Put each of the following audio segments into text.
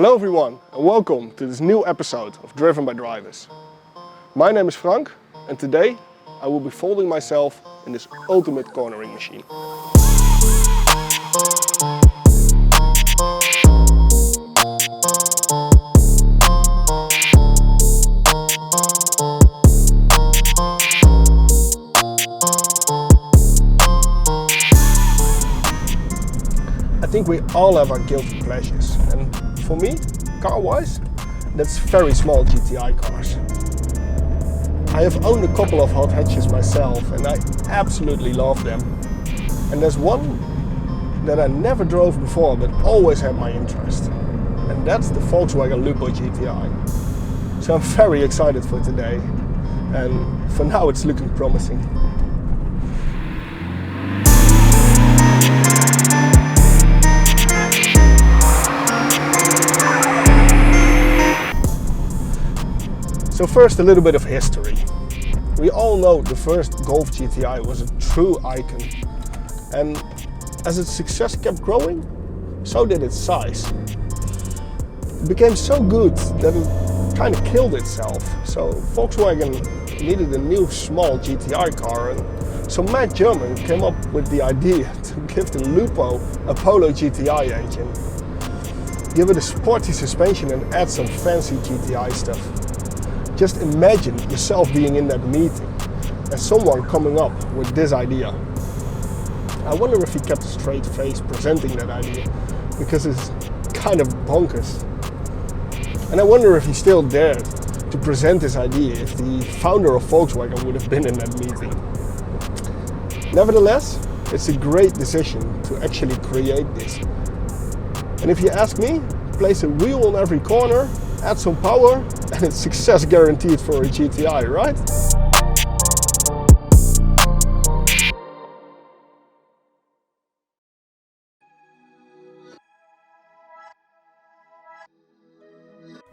Hello everyone and welcome to this new episode of Driven by Drivers. My name is Frank and today I will be folding myself in this ultimate cornering machine. I think we all have our guilty pleasures, and for me, car-wise, that's very small GTI cars. I have owned a couple of hot hatches myself and I absolutely love them. And there's one that I never drove before but always had my interest. And that's the Volkswagen Lupo GTI. So I'm very excited for today, and for now it's looking promising. So first, a little bit of history. We all know the first Golf GTI was a true icon, and as its success kept growing, so did its size. It became so good that it kind of killed itself, so Volkswagen needed a new small GTI car, and so Matt German came up with the idea to give the Lupo a Polo GTI engine. Give it a sporty suspension and add some fancy GTI stuff. Just imagine yourself being in that meeting and someone coming up with this idea. I wonder if he kept a straight face presenting that idea, because it's kind of bonkers. And I wonder if he still dared to present this idea if the founder of Volkswagen would have been in that meeting. Nevertheless, it's a great decision to actually create this. And if you ask me, place a wheel on every corner, add some power, and it's success guaranteed for a GTI, right?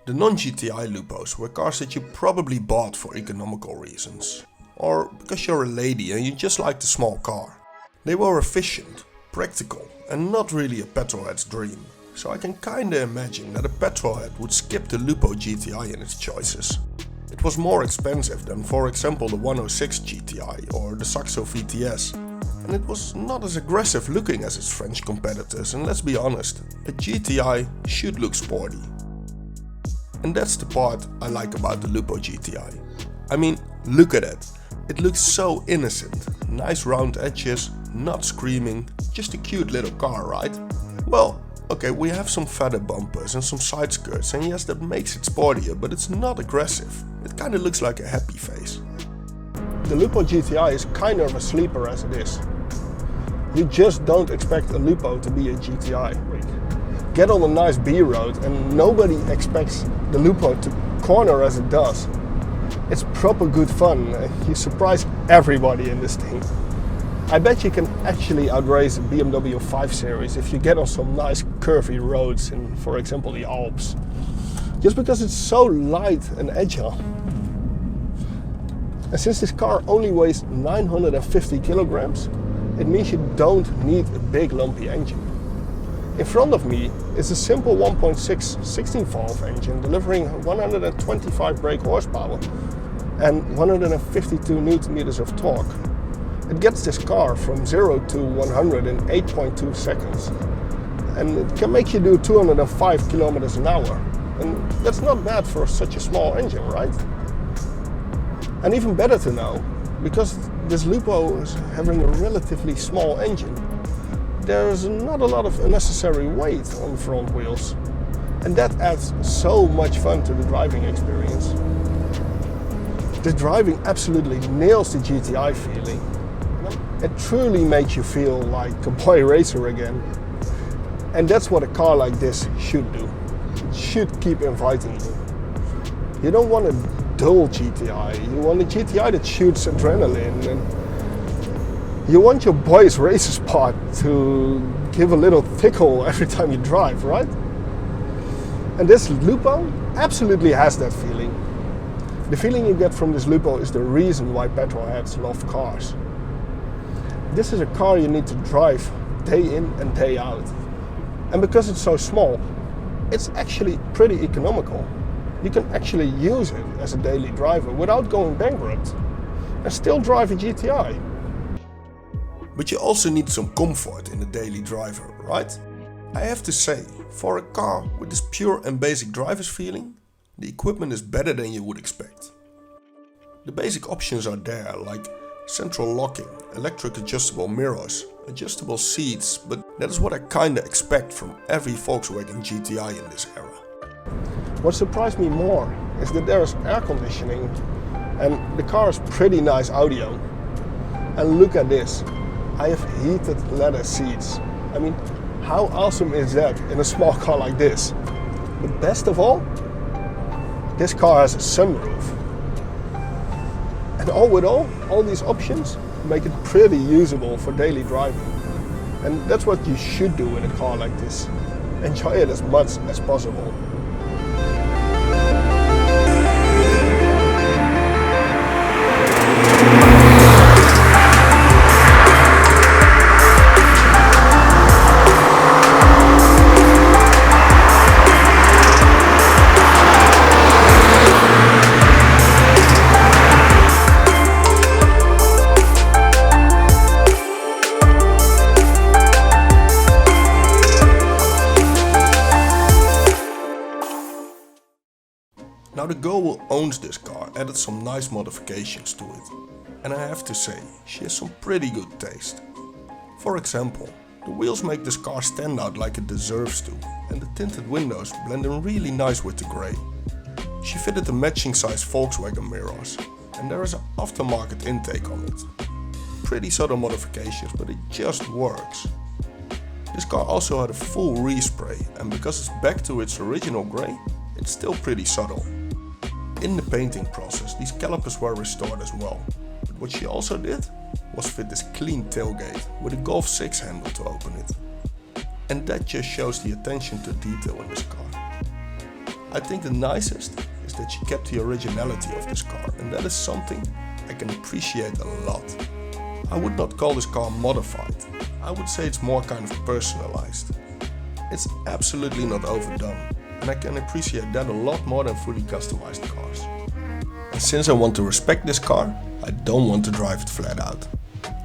The non-GTI Lupos were cars that you probably bought for economical reasons, or because you're a lady and you just liked a small car. They were efficient, practical, and not really a petrolhead's dream. So I can kinda imagine that a petrolhead would skip the Lupo GTI in its choices. It was more expensive than, for example, the 106 GTI or the Saxo VTS, and it was not as aggressive looking as its French competitors, and let's be honest, a GTI should look sporty. And that's the part I like about the Lupo GTI. I mean, look at it. It looks so innocent. Nice round edges, not screaming, just a cute little car, right? Well, okay, we have some feather bumpers and some side skirts, and yes, that makes it sportier, but it's not aggressive. It kinda looks like a happy face. The Lupo GTI is kind of a sleeper as it is. You just don't expect a Lupo to be a GTI. Get on a nice B road and nobody expects the Lupo to corner as it does. It's proper good fun. You surprise everybody in this thing. I bet you can actually outrace a BMW 5 Series if you get on some nice curvy roads in, for example, the Alps. Just because it's so light and agile. And since this car only weighs 950 kilograms, it means you don't need a big lumpy engine. In front of me is a simple 1.6 16-valve engine delivering 125 brake horsepower and 152 newton meters of torque. It gets this car from 0 to 100 in 8.2 seconds, and it can make you do 205 kilometers an hour, and that's not bad for such a small engine, right? And even better to know, because this Lupo is having a relatively small engine, there's not a lot of unnecessary weight on the front wheels, and that adds so much fun to the driving experience. The driving absolutely nails the GTI feeling. It truly makes you feel like a boy racer again. And that's what a car like this should do. It should keep inviting you. You don't want a dull GTI, you want a GTI that shoots adrenaline, and you want your boy's racer spot to give a little tickle every time you drive, right? And this Lupo absolutely has that feeling. The feeling you get from this Lupo is the reason why petrolheads love cars. This is a car you need to drive day in and day out. And because it's so small, it's actually pretty economical. You can actually use it as a daily driver without going bankrupt and still drive a GTI. But you also need some comfort in a daily driver, right? I have to say, for a car with this pure and basic driver's feeling, the equipment is better than you would expect. The basic options are there, like central locking, electric adjustable mirrors, adjustable seats, but that is what I kinda expect from every Volkswagen GTI in this era. What surprised me more is that there is air conditioning and the car has pretty nice audio. And look at this, I have heated leather seats. I mean, how awesome is that in a small car like this? But best of all, this car has a sunroof. And all these options make it pretty usable for daily driving. And that's what you should do in a car like this. Enjoy it as much as possible. Now the girl who owns this car added some nice modifications to it. And I have to say, she has some pretty good taste. For example, the wheels make this car stand out like it deserves to, and the tinted windows blend in really nice with the grey. She fitted the matching size Volkswagen mirrors, and there is an aftermarket intake on it. Pretty subtle modifications, but it just works. This car also had a full respray, and because it's back to its original grey, it's still pretty subtle. In the painting process, these calipers were restored as well. But what she also did was fit this clean tailgate with a Golf 6 handle to open it. And that just shows the attention to detail in this car. I think the nicest is that she kept the originality of this car, and that is something I can appreciate a lot. I would not call this car modified. I would say it's more kind of personalized. It's absolutely not overdone. And I can appreciate that a lot more than fully customized cars. And since I want to respect this car, I don't want to drive it flat out.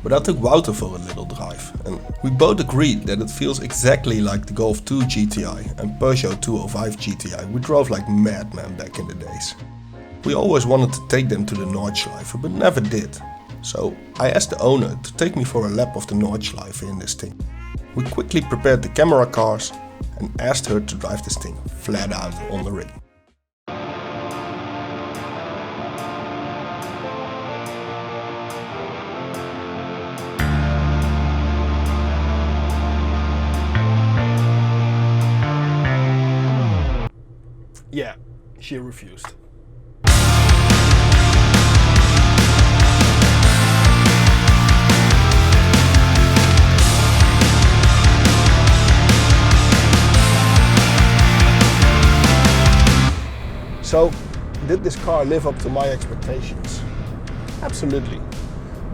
But I took Wouter for a little drive, and we both agreed that it feels exactly like the Golf 2 GTI and Peugeot 205 GTI we drove like madmen back in the days. We always wanted to take them to the Nordschleife, but never did. So I asked the owner to take me for a lap of the Nordschleife in this thing. We quickly prepared the camera cars and asked her to drive this thing flat out on the ring. Yeah, she refused. So, did this car live up to my expectations? Absolutely.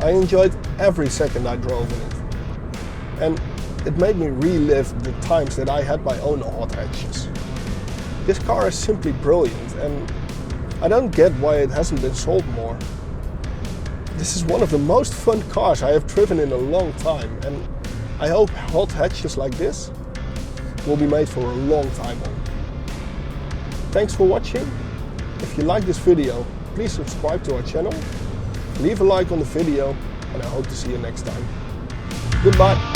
I enjoyed every second I drove in it. And it made me relive the times that I had my own hot hatches. This car is simply brilliant, and I don't get why it hasn't been sold more. This is one of the most fun cars I have driven in a long time, and I hope hot hatches like this will be made for a long time on. Thanks for watching. If you like this video, please subscribe to our channel, leave a like on the video, and I hope to see you next time. Goodbye.